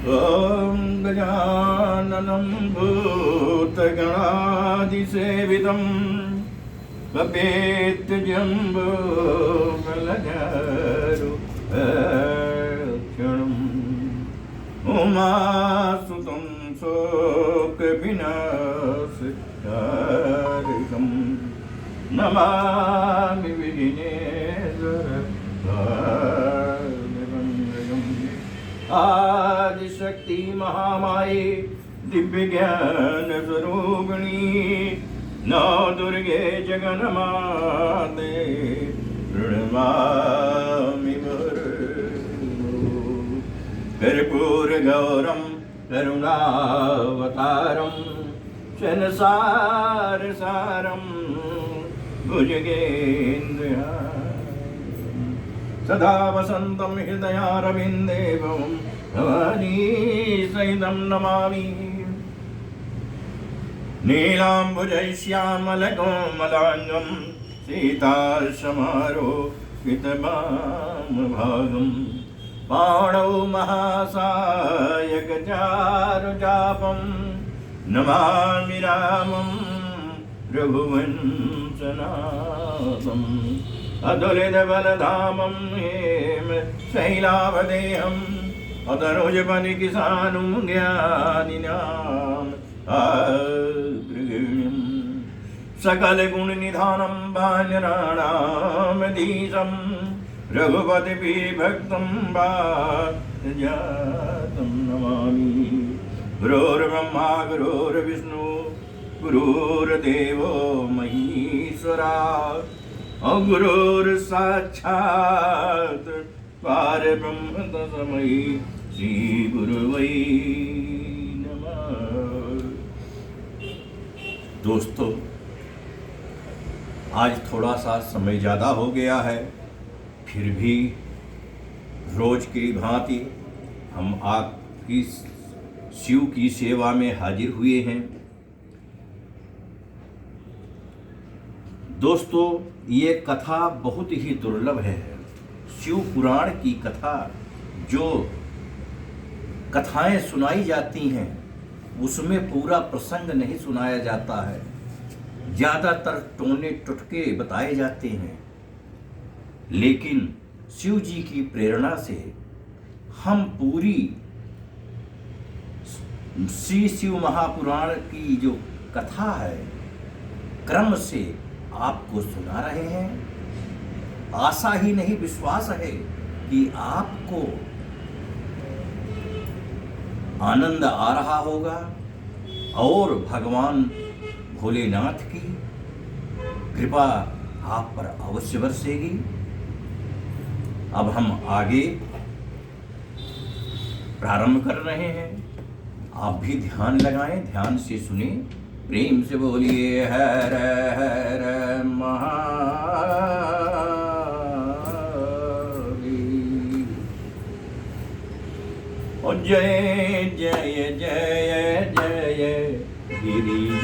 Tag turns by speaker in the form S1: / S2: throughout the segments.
S1: ॐ गजाननं भूतगणादिसेवितं कपेतजम्बोफलचारुभक्षणम् उमासुतं शोकविनाशकारिकं नमामि विघ्नेश्वरपादपङ्कजम्। आदिशक्ति महामाये दिव्य ज्ञान स्वरूपिणी नौ दुर्गे जगन्माते प्रणमामि कर्पूरगौरं करुणावतारं शनसारसारं भुजगेन्द्रहारं सदा वसन्तं हृदयारविन्दे भवानी सहितं नमामि। नीलाम्बुजश्यामलकोमलाङ्गं सीतासमारोहितवामभागं पाणौ महासायकचारुचापं नमामि रामं रघुवंशनाथम् अतुलितबलधामं हेम शैलावदेहम् अतनुजपनिकिसानुं ज्ञानिनाम् अग्रगण्यम् सकलगुणनिधानं भाजनानामधीशं रघुपतिभिर्भक्तं वातजातं नमामि। गुरुर्ब्रह्मा गुरुर्विष्णु गुरुर्देवो महेश्वरा गुरुर्साक्षात् परब्रह्म तस्मै श्री गुरुवे नमः। दोस्तों, आज थोड़ा सा समय ज़्यादा हो गया है, फिर भी रोज की भांति हम आपकी शिव की सेवा में हाजिर हुए हैं। दोस्तों, ये कथा बहुत ही दुर्लभ है। शिव पुराण की कथा, जो कथाएं सुनाई जाती हैं उसमें पूरा प्रसंग नहीं सुनाया जाता है, ज़्यादातर टोने टुटके बताए जाते हैं। लेकिन शिव जी की प्रेरणा से हम पूरी श्री शिव महापुराण की जो कथा है क्रम से आपको सुना रहे हैं। आशा ही नहीं, विश्वास है कि आपको आनंद आ रहा होगा और भगवान भोलेनाथ की कृपा आप पर अवश्य बरसेगी। अब हम आगे प्रारंभ कर रहे हैं, आप भी ध्यान लगाएं, ध्यान से सुने, प्रेम से बोलिए हर हर महादेव। जय जय जय जय गिरिजापति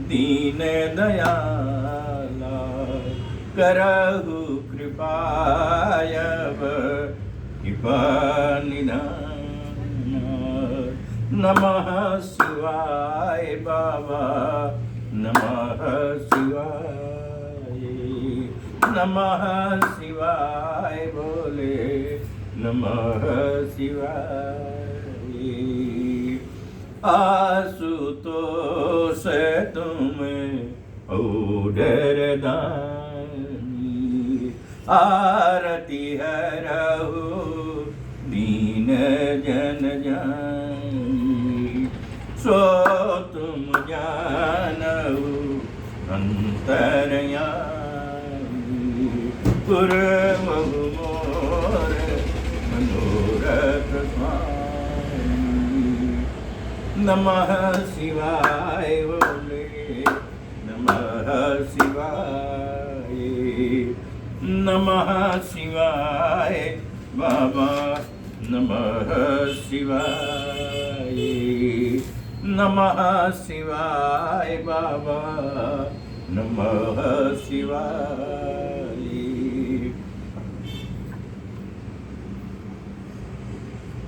S1: दीन दयाला करहु कृपायब कृपा निधान। नमः शिवाय बाबा नमः शिवाय, नमः शिवाय बोले नमः शिवाय। आशुतोष तुम ओडरदानी आरती हरहु दीन जन जानी। सो तुम जानहु अंतरयामी पुरमहु मोर मनोरथ स्वामी। नमः शिवाय बोले नमः शिवाय, नमः शिवाय बाबा नमः शिवाय, नमः शिवाय बाबा नमः शिवाय।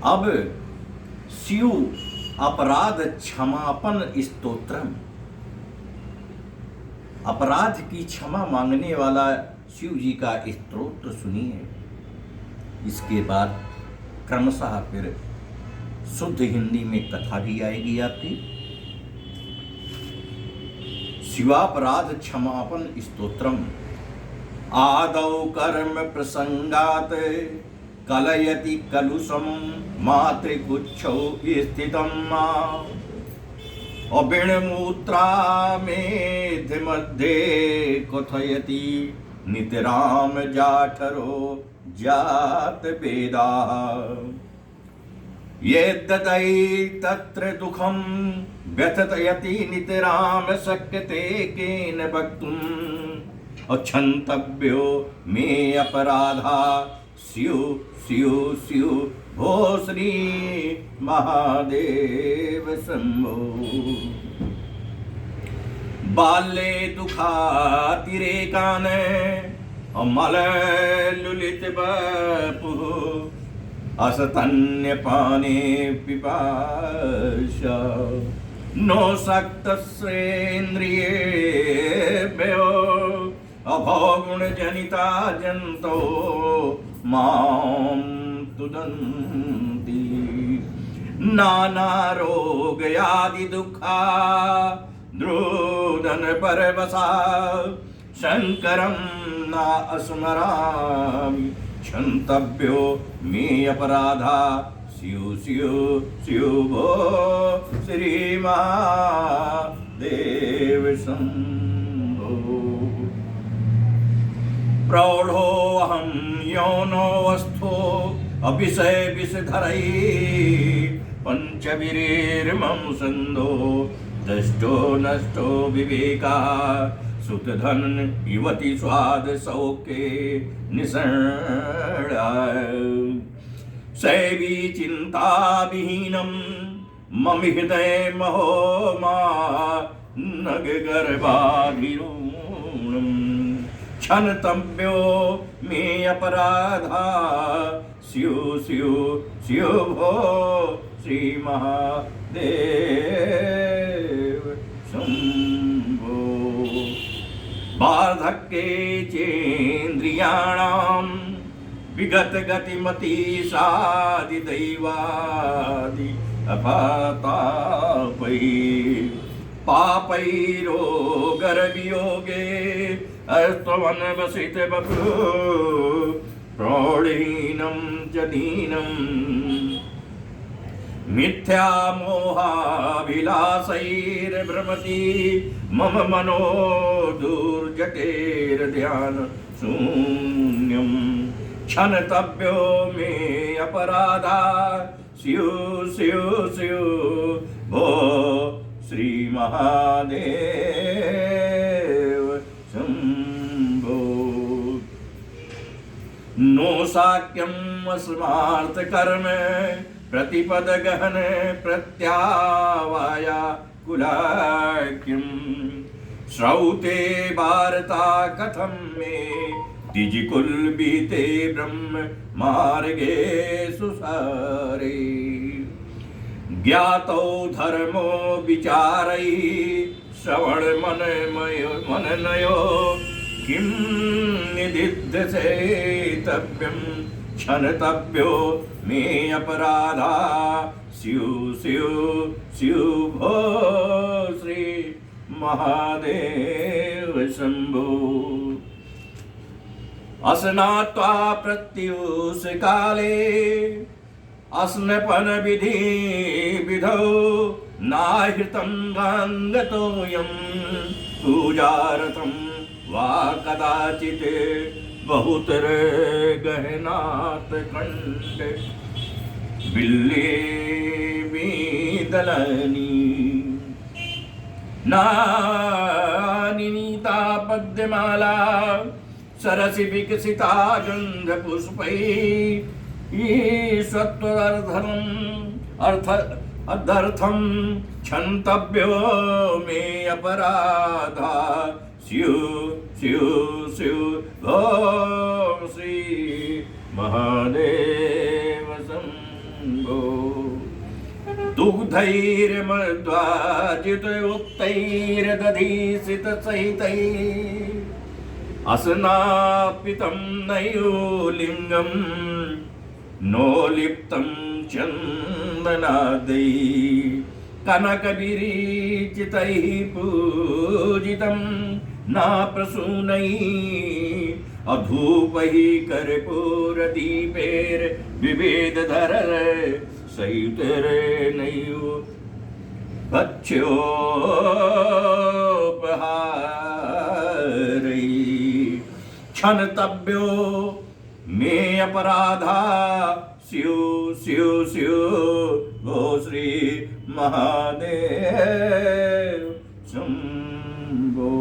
S1: अब शिव अपराध क्षमापन स्तोत्रम, अपराध की क्षमा मांगने वाला शिव जी का स्तोत्र सुनिए। इसके बाद क्रमशः फिर शुद्ध हिंदी में कथा भी आएगी आपकी। शिवापराध क्षमापन स्तोत्रम। आदौ कर्म प्रसंगात कलयति कलुषम मातृकुच्छौ स्थितम् अबिणमूत्रा मेध मध्ये कथयति नितराम जाठरो जात वेदा यद्ददै तत्र दुःखं व्यथयति नितराम शक्यते केन वक्तुम् अक्षन्तव्यो मे अपराधा स्युः स्युः स्युः भो श्री महादेव शम्भो। बाल्ये दुःखातिरेकान् अमललुलित वपुः असतन्यपाने पिपाशा नो सक्तस्येन्द्रियेभ्यो अभोगुणजनिता जन्तो मां तुदन्ति नानारोगयादिदुःखा द्रुदन परवसा शङ्करं न स्मरामि क्षन्तव्यो मे अपराधा स्युः स्युः स्युः भो श्रीमहादेव शम्भो। प्रौढोऽहं यौनोऽवस्थो अभिषय विषधरैः पञ्चवीरेर्मम सन्दो दष्टो नष्टो विवेका सुतधन युवती स्वाद सौखे निसरणाय शैवी चिंता विहीनम मम हृदय महो मा नग गर्भाधिरूणम क्षन्तव्यो मे अपराधा स्युः स्युः स्युः भो श्री महादेव शम्भो। वार्धक्ये चेन्द्रियाणां विगत गतिमती सादि दैवादि अपातापै पापैरोगरवियोगे अस्त्वन्वसित बभू प्रौढीनं च दीनं मिथ्या मोहाभिलाषैर्भ्रमति मम मनो दुर्जटेर्ध्यान शून्यम् क्षन्तव्यो मे अपराधा स्युः स्युः स्युः भो श्री महादेव शम्भो। नो शाक्यम् अस्मार्थ कर्म प्रतिपद गहन प्रत्यावाया कुलाक्यम् श्रौते भारता कथं मे द्विजिकुल बीते ब्रह्म मार्गे सुसारे ज्ञातौ धर्मो विचारै श्रवण मननयो किं निदिध्यसेतव्यं क्षन्तव्यो मे अपराधा स्युः स्युः स्युः भो श्री महादेव शम्भो। अस्नात्वा प्रत्युष काले अस्नपन विधि विधौ नाहृतं गाङ्गतोऽयं पूजारतं वा कदाचित् बहुतर गहनात् खण्ड बिल्ले दलनी नानिनीता पद्यमाला सरसि विकसिता गंध पुष्पैः अर्थम क्षन्तव्यो मे अपराधा स्युः स्युः स्युः ओम श्री महादेव शम्भो। दुग्धैर्मध्वाजित उक्तैर्दधीसित सहितैः असनापितं नैवलिङ्गं नोलिप्तं चन्दनादैः कनकविरीचितैः पूजितं नाप्रसूनैः अधूपैः कर्पूरदीपैर्विविधधर सहितैर्नैव भक्ष्योपहारैः क्षन्तव्यो मे अपराधा स्युः स्युः स्युः भो श्री महादेव शम्भो।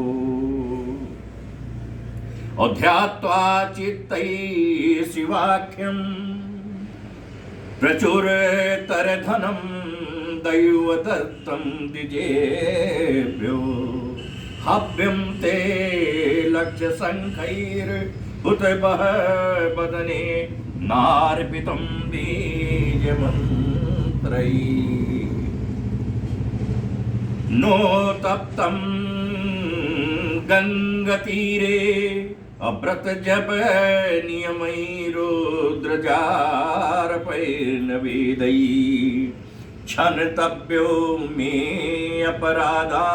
S1: अध्यात्वा चित्तैः शिवाख्यं प्रचुरतरधनं दैवदत्तं द्विजेभ्यो हव्यं ते लक्षशङ्खैर्हुतबः वदने नार्पितं बीजमन्त्रैः नोतप्तं गङ्गतीरे अव्रतजप नियमैरुद्रजारपैर्नवेदैः क्षन्तव्यो मे अपराधा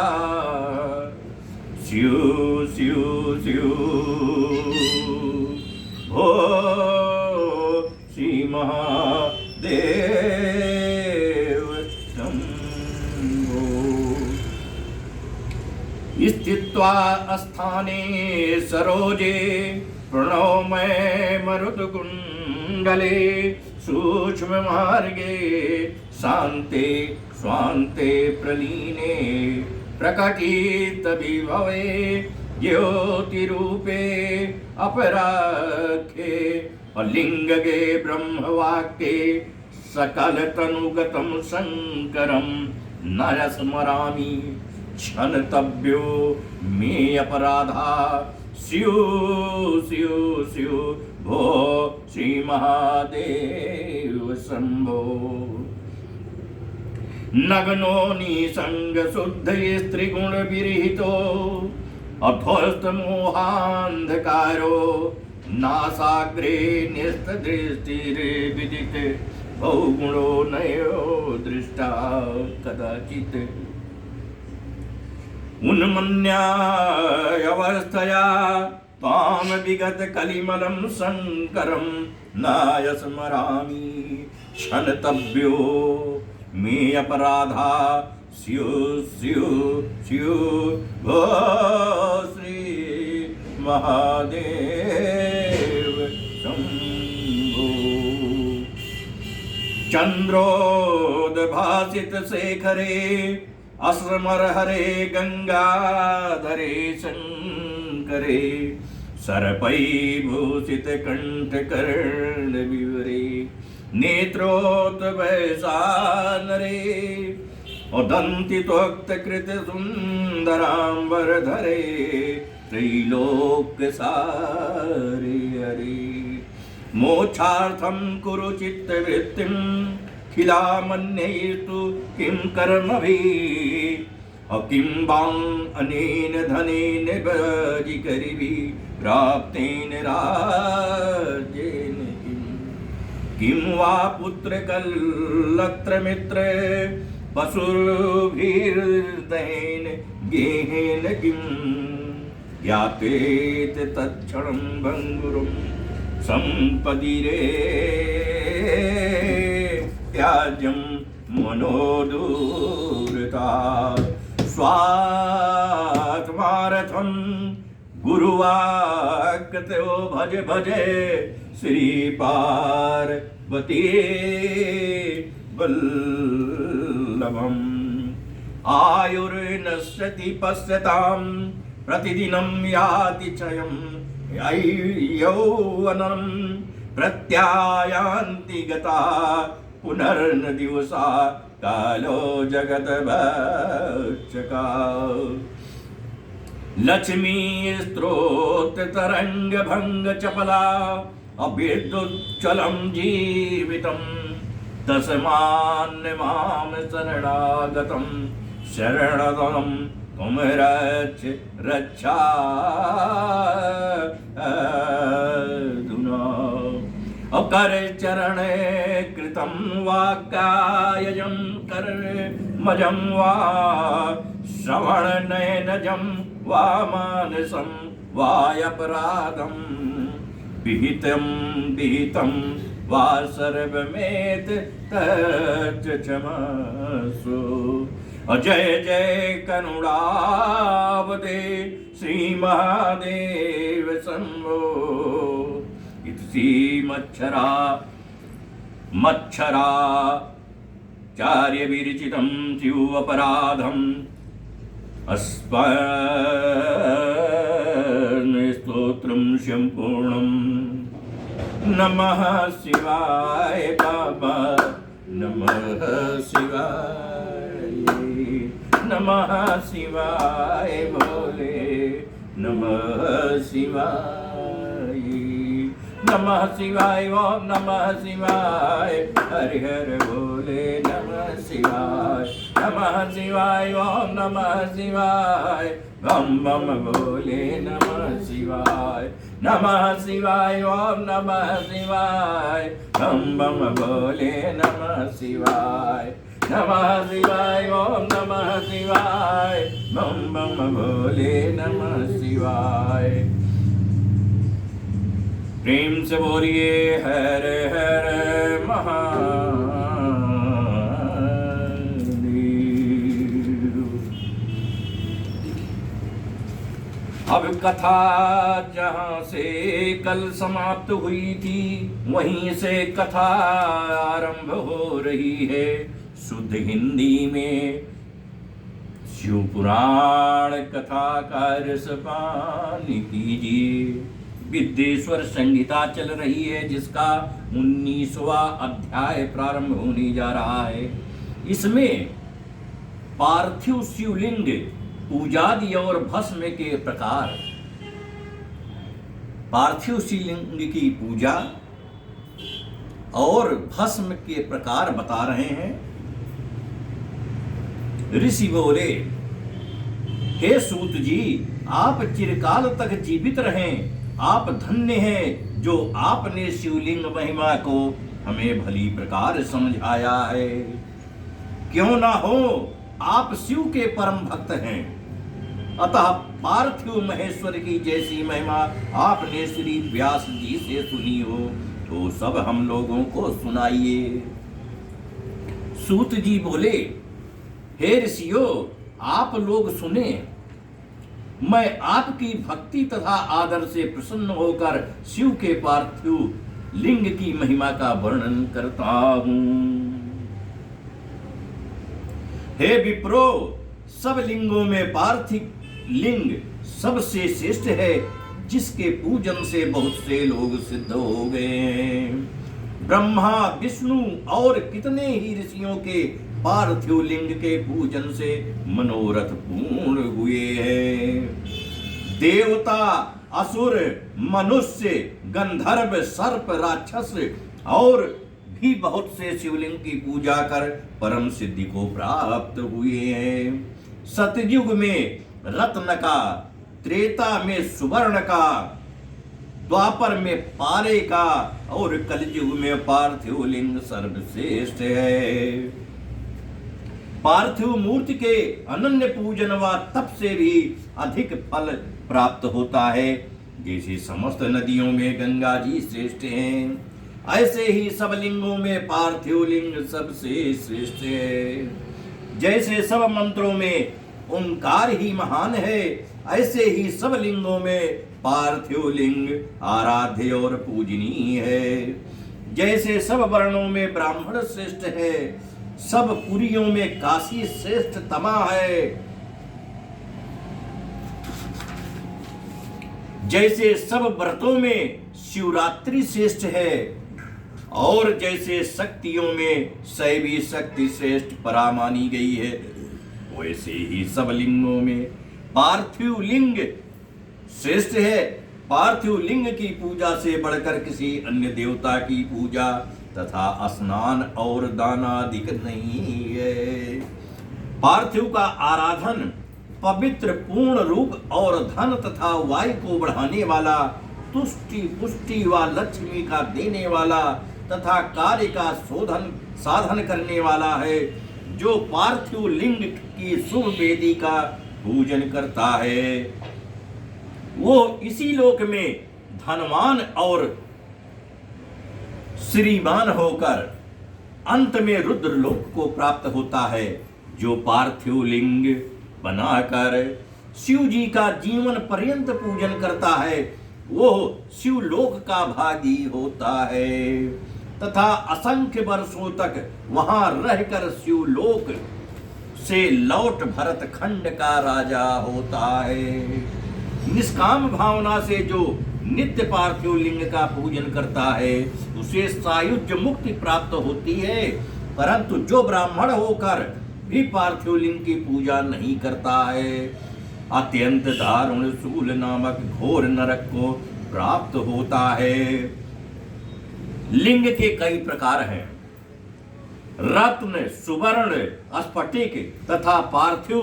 S1: स्युः स्युः स्युः भो श्रीमहादेव शम्भो। स्थित्वा स्थाने सरोजे प्रणवमय मरुत्कुण्डले सूक्ष्ममार्गे शान्ते स्वान्ते प्रलीने प्रकटितविभवे ज्योतिरूपे अपराख्ये अलिङ्गे ब्रह्मवाक्ये सकलतनुगतं शङ्करं न स्मरामि क्षन्तव्यो मे अपराधा स्युः स्युः स्युः भो श्रीमहादेव शम्भो। नग्नो निसङ्गशुद्धये स्त्रिगुणविरहितो अध्वस्तमोहान्धकारो नासाग्रे न्यस्तदृष्टिर्विदित बहुगुणो नयो दृष्टा कदाचित् उन्मन्यावस्थया त्वां विगत कलिमलं शङ्करं नाय स्मरामि क्षन्तव्यो मे अपराधा स्युः स्युः स्युः भो श्री महादेव शम्भो। चन्द्रोद्भासित शेखरे अस्मरहरे गंगाधरे शंकरे सर्पैर्भूषित कंठकर्णविवरे नेत्रोत्वैसानरे उदन्तित्वक्तकृत सुन्दराम्बरधरे त्रैलोक्यसारे हरे मोक्षार्थं कुरु चित्तवृत्तिं खिलामन्यैस्तु किं कर्मभिः किं वां अनेन धनेन भजिकरिभिः प्राप्तेन राज्येन किं वा पुत्रकलत्रमित्र पशुभिर्दयेन गेहेन किं ज्ञातेत तत्क्षणं भङ्गुरं सम्पदिरे त्याज्यं मनोदूरता स्वात्मारथं गुरुवाक्यो भज भज श्री पार्वती वल्लभम् आयुर्नश्यति पश्यतां प्रतिदिनं याति क्षयं यौवनं प्रत्यायान्ति गता पुनर्न दिवसा कालो जगत भक्षका लक्ष्मी स्त्रोत तरंग भंग चपला अभिद्युच्चलं जीवितं दशमान्य माम शरणागतम शरणदम तुम रक्षा कर चरणे कृतं वाक्कायजं कर मजं वा श्रवण नयनजं वा मानसं वायपराधं विहितं वा सर्वमेत तच्च क्षमस्व। जय जय करुणावदे श्री महादेव शंभो। इति मच्छराचार्य विरचितं स्युपराधम् स्तोत्रं सम्पूर्णम्। नमः शिवाय बाबा नमः शिवाय, नमः शिवाय भोले नमः शिवाय, नमः शिवाय ओम नमः शिवाय, हरि हर भोले नमः शिवाय, नमः शिवाय ओम नमः शिवाय, बम बम भोले नमः शिवाय, नमः शिवाय ओम नमः शिवाय, बम बम भोले नमः शिवाय, नमः शिवाय ओम नमः शिवाय, बम बम भोले नमः शिवाय। प्रेम से बोलिए हर हर महादेव। अब कथा जहाँ से कल समाप्त हुई थी वहीं से कथा आरंभ हो रही है शुद्ध हिंदी में। शिव पुराण कथा का रसपान कीजिए। विद्येश्वर संहिता चल रही है जिसका 19वां अध्याय प्रारंभ होने जा रहा है। इसमें पार्थिव शिवलिंग पूजादि और भस्म के प्रकार, पार्थिव शिवलिंग की पूजा और भस्म के प्रकार बता रहे हैं। ऋषि बोले, हे सूत जी, आप चिरकाल तक जीवित रहें। आप धन्य हैं जो आपने शिवलिंग महिमा को हमें भली प्रकार समझाया है। क्यों ना हो, आप शिव के परम भक्त हैं, अतः पार्थिव महेश्वर की जैसी महिमा आपने श्री व्यास जी से सुनी हो तो सब हम लोगों को सुनाइए। सूत जी बोले, हे ऋषियों, आप लोग सुने। मैं आपकी भक्ति तथा आदर से प्रसन्न होकर शिव के पार्थिव लिंग की महिमा का वर्णन करता हूं। हे विप्रो, सब लिंगों में पार्थिव लिंग सबसे श्रेष्ठ है, जिसके पूजन से बहुत से लोग सिद्ध हो गए हैं। ब्रह्मा, विष्णु और कितने ही ऋषियों के पार्थिव लिंग के पूजन से मनोरथ पूर्ण हुए हैं। देवता, असुर, मनुष्य, गंधर्व, सर्प, राक्षस और भी बहुत से शिवलिंग की पूजा कर परम सिद्धि को प्राप्त हुए हैं। सतयुग में रत्न का, त्रेता में सुवर्ण का, द्वापर में पारे का और कलयुग में पार्थिव लिंग सर्वश्रेष्ठ है। पार्थिव मूर्ति के अनन्य पूजन व तप से भी अधिक फल प्राप्त होता है। जैसे समस्त नदियों में गंगा जी श्रेष्ठ हैं, ऐसे ही सब लिंगों में पार्थिव लिंग सबसे श्रेष्ठ है। जैसे सब मंत्रों में ओंकार ही महान है, ऐसे ही सब लिंगों में पार्थिव लिंग आराध्य और पूजनीय है। जैसे सब वर्णों में ब्राह्मण श्रेष्ठ है, सब पुरियों में काशी श्रेष्ठ तमा है। जैसे सब व्रतों में शिवरात्रि श्रेष्ठ है और जैसे शक्तियों में शैवी शक्ति श्रेष्ठ परा मानी गई है, वैसे ही सब लिंगों में पार्थिव लिंग श्रेष्ठ है। पार्थिव लिंग की पूजा से बढ़कर किसी अन्य देवता की पूजा तथा स्नान और दान अधिक नहीं है। पार्थिव का आराधन पवित्र, पूर्ण रूप और धन तथा वायु को बढ़ाने वाला, तुष्टि पुष्टि व लक्ष्मी का देने वाला तथा कार्य का साधन करने वाला है। जो पार्थिव लिंग की शुभ वेदी का पूजन करता है वो इसी लोक में धनवान और श्रीमान होकर अंत में रुद्र लोक को प्राप्त होता है। जो पार्थिव लिंग बनाकर शिव जी का जीवन पर्यंत पूजन करता है वो शिवलोक का भागी होता है तथा असंख्य वर्षों तक वहां रहकर शिवलोक से लौट भरत खंड का राजा होता है। निष्काम भावना से जो नित्य पार्थिव लिंग का पूजन करता है उसे सायुज्य मुक्ति प्राप्त होती है, परंतु जो ब्राह्मण होकर भी पार्थिव लिंग की पूजा नहीं करता है अत्यंत दारुण शूल नामक घोर नरक को प्राप्त होता है। लिंग के कई प्रकार हैं। रत्न, सुवर्ण, स्फटिक तथा पार्थिव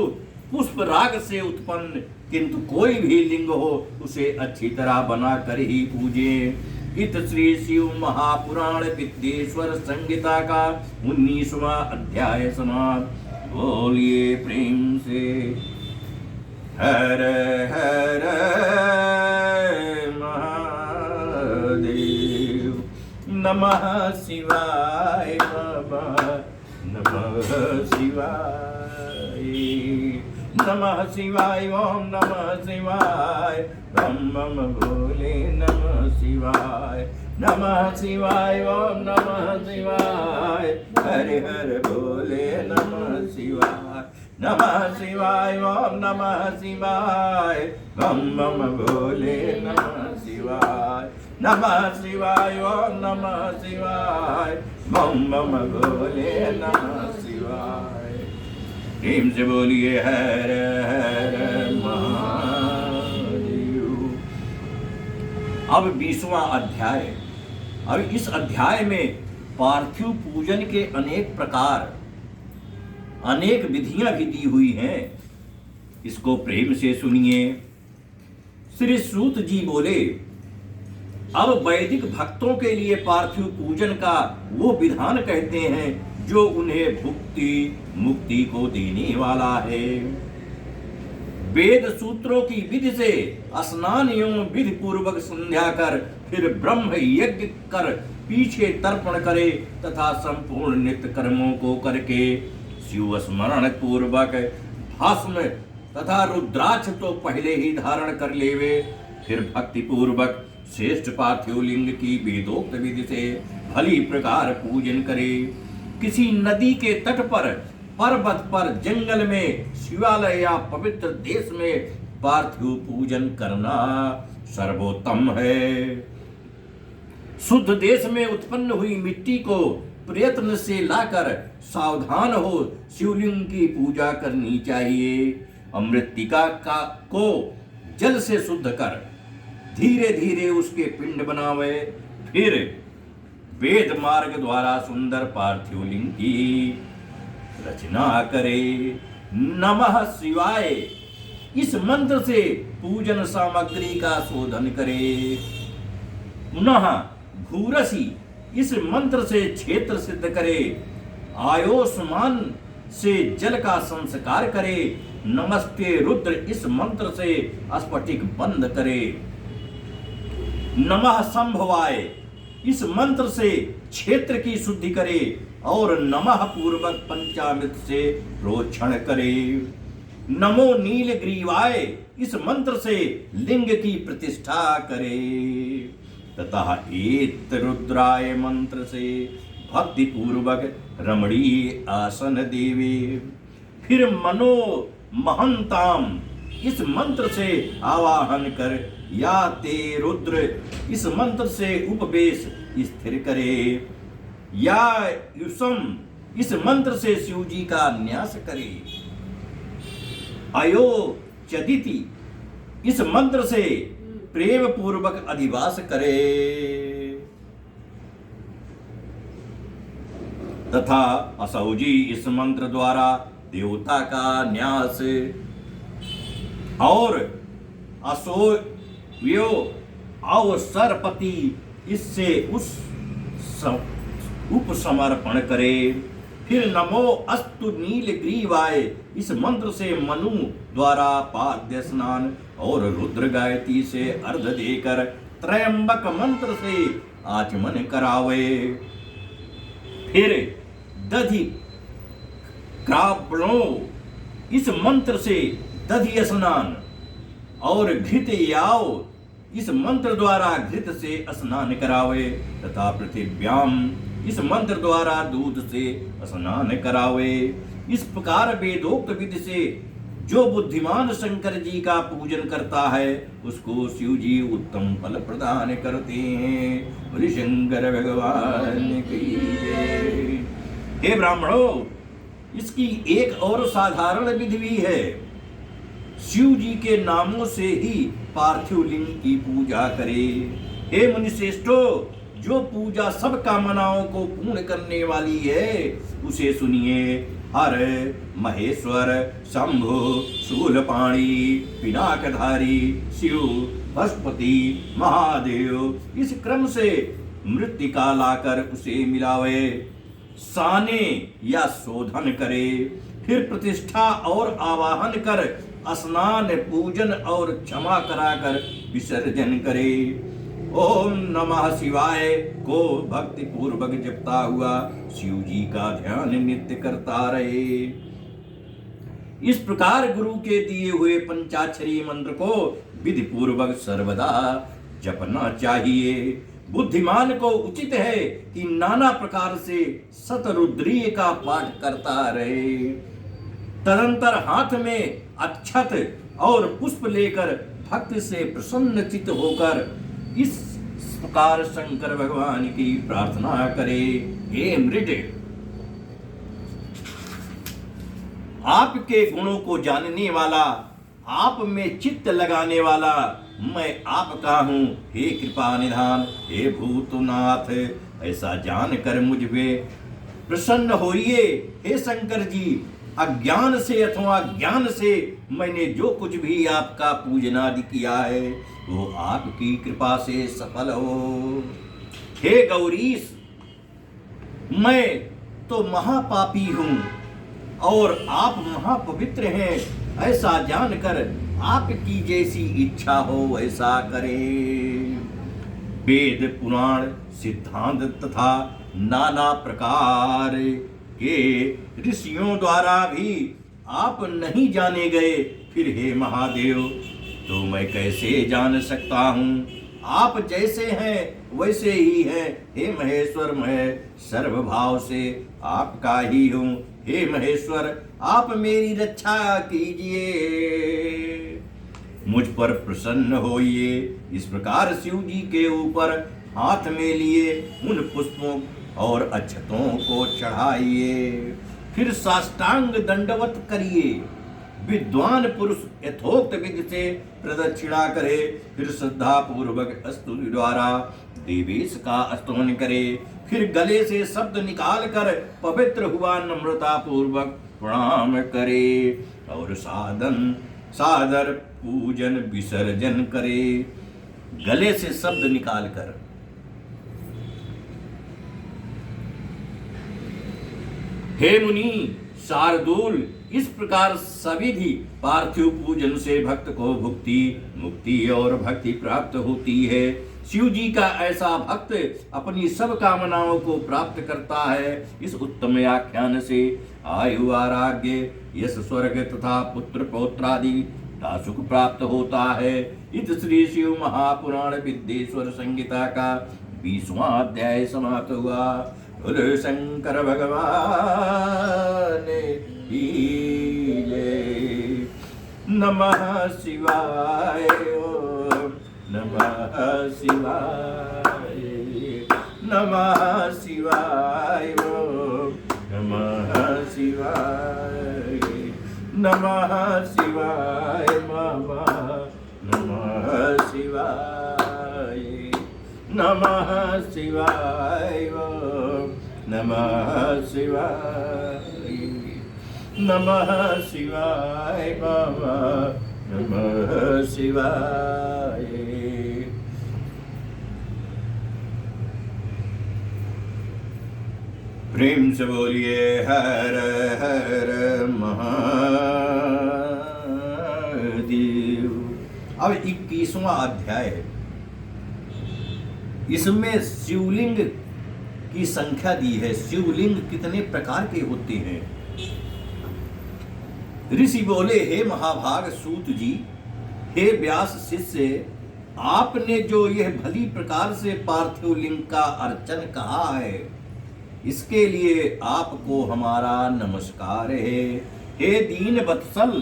S1: पुष्प राग से उत्पन्न, किंतु कोई भी लिंग हो उसे अच्छी तरह बनाकर ही पूजे। इत श्री शिव महापुराण विद्येश्वर संहिता का 19वां अध्याय समाप्त। बोलिए प्रेम से हर हर महादेव। नमः शिवाय बाबा, नमः शिवाय, नमः शिवाय, ओम नमः शिवाय, बम बम भोले नमः शिवाय, नमः शिवाय, ओम नमः शिवाय, हरे हर भोले नमः शिवाय, नमः शिवाय, ओम नमः शिवाय, बम बम भोले नमः शिवाय, नमः शिवाय, ओम नमः शिवाय, बम बम भोले नमः शिवाय। प्रेम से बोलिए हर हर महादेव। अब 20वां अध्याय। अब इस अध्याय में पार्थिव पूजन के अनेक प्रकार, अनेक विधियां भी दी हुई हैं। इसको प्रेम से सुनिए। श्री सूत जी बोले, अब वैदिक भक्तों के लिए पार्थिव पूजन का वो विधान कहते हैं जो उन्हें भुक्ति मुक्ति को देने वाला है। वेद सूत्रों की विधि से स्नान एवं विधि पूर्वक संध्या कर फिर ब्रह्म यज्ञ कर पीछे तर्पण करे तथा संपूर्ण नित्य कर्मों को करके शिव स्मरण पूर्वक भस्म तथा रुद्राक्ष तो पहले ही धारण कर लेवे, फिर भक्ति पूर्वक श्रेष्ठ पार्थिव लिंग की वेदोक्त विधि से भली प्रकार पूजन करे। किसी नदी के तट पर, पर्वत पर, जंगल में, शिवालय या पवित्र देश में पार्थिव पूजन करना सर्वोत्तम है। शुद्ध देश में उत्पन्न हुई मिट्टी को प्रयत्न से लाकर सावधान हो शिवलिंग की पूजा करनी चाहिए। अमृतिका को जल से शुद्ध कर धीरे धीरे उसके पिंड बनावे, फिर वेद मार्ग द्वारा सुंदर पार्थिव लिंग की रचना करे। नमः शिवाय इस मंत्र से पूजन सामग्री का शोधन करे। पुनः भूरसी इस मंत्र से क्षेत्र सिद्ध करे। आयोस्मान से जल का संस्कार करे। नमस्ते रुद्र इस मंत्र से स्फटिक बंद करे। नमः संभवाय इस मंत्र से क्षेत्र की शुद्धि करे और नमः पूर्वक पंचामृत से प्रोक्षण करे। नमो नीलग्रीवाय इस मंत्र से लिंग की प्रतिष्ठा करे तथा एत रुद्राय मंत्र से भक्ति पूर्वक रमणीय आसन देवे। फिर मनो महंताम इस मंत्र से आवाहन कर या ते रुद्र इस मंत्र से उपवेश स्थिर करे। या युसम इस मंत्र से शिव जी का न्यास करे। अयो चदिति इस मंत्र से प्रेम पूर्वक अधिवास करे। तथा असौ जी इस मंत्र द्वारा देवता का न्यास और असोव्यो अवसरपति इससे उपसमर्पण करे। फिर नमो अस्तु नीलग्रीवाय इस मंत्र से मनु द्वारा पाद्य स्नान और रुद्र गायत्री से अर्ध देकर त्रयंबक मंत्र से आचमन करावे। फिर दधि क्रावणो इस मंत्र से दधि स्नान और घृत याव इस मंत्र द्वारा घृत से स्नान करावे तथा पृथिव्याम इस मंत्र द्वारा दूध से स्नान करावे। इस प्रकार वेदोक्त विधि से जो बुद्धिमान शंकर जी का पूजन करता है उसको शिव जी उत्तम फल प्रदान करते हैं। बोले शंकर भगवान की जय। हे ब्राह्मणों, इसकी एक और साधारण विधि भी है। शिव जी के नामों से ही पार्थिव लिंग की पूजा करे। हे मुनिश्रेष्ठो, जो पूजा सब कामनाओं को पूर्ण करने वाली है उसे सुनिए। हर महेश्वर शंभु शूलपाणी पिनाकधारी शिव पशुपति महादेव इस क्रम से मृत्तिका लाकर उसे मिलावे, साने या शोधन करे। फिर प्रतिष्ठा और आवाहन कर स्नान पूजन और क्षमा कराकर विसर्जन करे। ओम नमः शिवाय को भक्ति पूर्वक जपता हुआ शिव जी का ध्यान नित्य करता रहे। इस प्रकार गुरु के दिए हुए पंचाक्षरी मंत्र को विधि पूर्वक सर्वदा जपना चाहिए। बुद्धिमान को उचित है कि नाना प्रकार से शतरुद्रीय का पाठ करता रहे। तदंतर हाथ में अक्षत और पुष्प लेकर भक्त से प्रसन्नचित होकर इस प्रकार शंकर भगवान की प्रार्थना करे। हे मृड, आपके गुणों को जानने वाला, आप में चित्त लगाने वाला मैं आपका हूँ। हे कृपा निधान, हे भूतनाथ, ऐसा जानकर मुझ पे प्रसन्न होइए। हे शंकर जी, अज्ञान से अथवा ज्ञान से मैंने जो कुछ भी आपका पूजन आदि किया है वो आपकी कृपा से सफल हो। हे गौरीश, मैं तो महापापी हूँ और आप महापवित्र हैं। ऐसा जानकर आपकी जैसी इच्छा हो वैसा करें। वेद पुराण सिद्धांत तथा नाना प्रकार के ऋषियों द्वारा भी आप नहीं जाने गए, फिर हे महादेव तो मैं कैसे जान सकता हूँ? आप जैसे हैं वैसे ही हैं। हे महेश्वर, मैं सर्वभाव से आपका ही हूँ। हे महेश्वर, आप मेरी रक्षा कीजिए, मुझ पर प्रसन्न होइए। इस प्रकार शिव जी के ऊपर हाथ में लिए उन पुष्पों और अक्षतों को चढ़ाइए। फिर साष्टांग दंडवत करिए। विद्वान पुरुष यथोक्त विधि से प्रदक्षिणा करे। फिर श्रद्धा पूर्वक स्तुति द्वारा देवेश का स्तवन करे। फिर गले से शब्द निकाल कर पवित्र हुआ नम्रता पूर्वक प्रणाम करे और सादर पूजन विसर्जन करे। गले से शब्द निकाल कर हे मुनि शार्दूल, इस प्रकार सविधि पार्थिव पूजन से भक्त को भुक्ति, मुक्ति और भक्ति प्राप्त होती है। शिव जी का ऐसा भक्त अपनी सब कामनाओं को प्राप्त करता है। इस उत्तम आख्यान से आयु, आरोग्य, यश, स्वर्ग तथा पुत्र पौत्रादि का सुख प्राप्त होता है। इत श्री शिव महापुराण विद्येश्वर संहिता का 20वां अध्याय समाप्त हुआ। बोलो शंकर भगवान की जय। नमः शिवाय, ओम नमः शिवाय, नमः शिवाय, ओम नमः शिवाय, नमः शिवाय, नमः शिवाय, नमः शिवाय, नमः शिवाय, नमः शिवाय बाबा, नमः शिवाय। प्रेम से बोलिए हर हर महादेव। अब 21वां अध्याय है। इसमें शिवलिंग की संख्या दी है। शिवलिंग कितने प्रकार के होते हैं? ऋषि बोले, हे महाभाग सूत जी, हे व्यास शिष्य, आपने जो यह भली प्रकार से पार्थिव लिंग का अर्चन कहा है, इसके लिए आपको हमारा नमस्कार है। हे दीन वत्सल,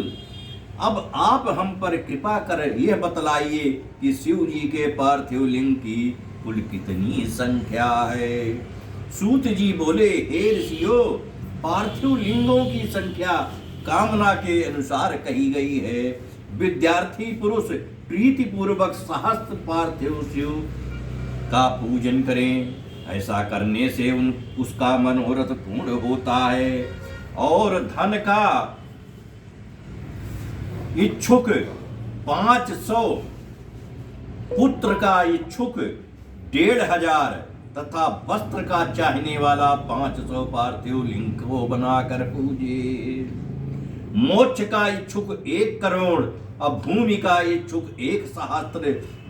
S1: अब आप हम पर कृपा कर यह बतलाइए कि शिव जी के पार्थिव लिंग की कुल कितनी संख्या है। सूत जी बोले, हे ऋषियों, पार्थिव लिंगों की संख्या कामना के अनुसार कही गई है। विद्यार्थी पुरुष प्रीति पूर्वक सहस्त्र पार्थिव शिव का पूजन करें। ऐसा करने से उसका मनोरथ पूर्ण होता है और धन का इच्छुक 500, पुत्र का इच्छुक 1500 तथा वस्त्र का चाहने वाला 500 पार्थिव लिंग को बनाकर पूजे। मोक्ष का इच्छुक 1 करोड़, अब भूमि का इच्छुक 1 सहस्त्र,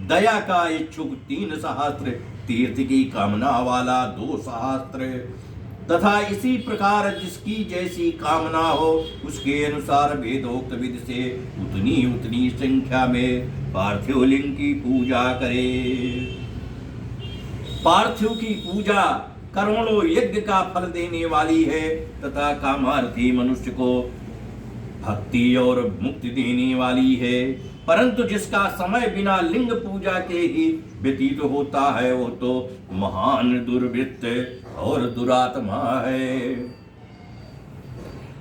S1: दया का इच्छुक 3 सहस्त्र, तीर्थ की कामना वाला 2 सहस्त्र, तथा इसी प्रकार जिसकी जैसी कामना हो उसके अनुसार वेदोक्त विधि से उतनी उतनी संख्या में पार्थिव लिंग की पूजा करे। पार्थिव की पूजा करोड़ों यज्ञ का फल देने वाली है तथा कामार्थी मनुष्य को भक्ति और मुक्ति देने वाली है। परंतु जिसका समय बिना लिंग पूजा के ही व्यतीत होता है, वो तो महान दुर्वृत्त और दुरात्मा है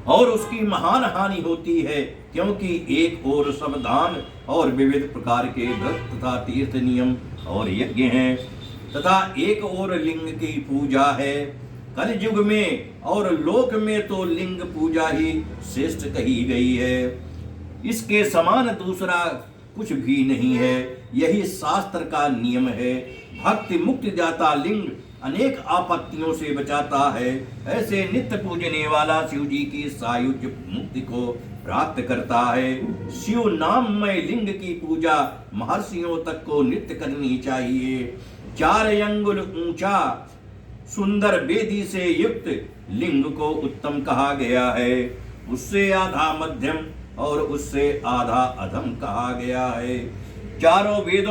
S1: और उसकी महान हानि होती है, क्योंकि एक ओर सब दान और विविध प्रकार के व्रत तथा तीर्थ नियम और यज्ञ हैं, तथा एक ओर लिंग की पूजा है। कलयुग में और लोक में तो लिंग पूजा ही श्रेष्ठ कही गई है। इसके समान दूसरा कुछ भी नहीं है। यही शास्त्र का नियम है। भक्ति मुक्ति दाता लिंग अनेक आपत्तियों से बचाता है। ऐसे नित्य पूजने वाला शिव जी की सायुज मुक्ति को प्राप्त करता है। शिव नाममय लिंग की पूजा महर्षियों तक को नित्य करनी चाहिए। 4 अंगुल ऊंचा सुंदर वेदी से युक्त लिंग को उत्तम कहा गया है। उससे आधा मध्यम और उससे आधा अधम कहा गया है। चारों वेदों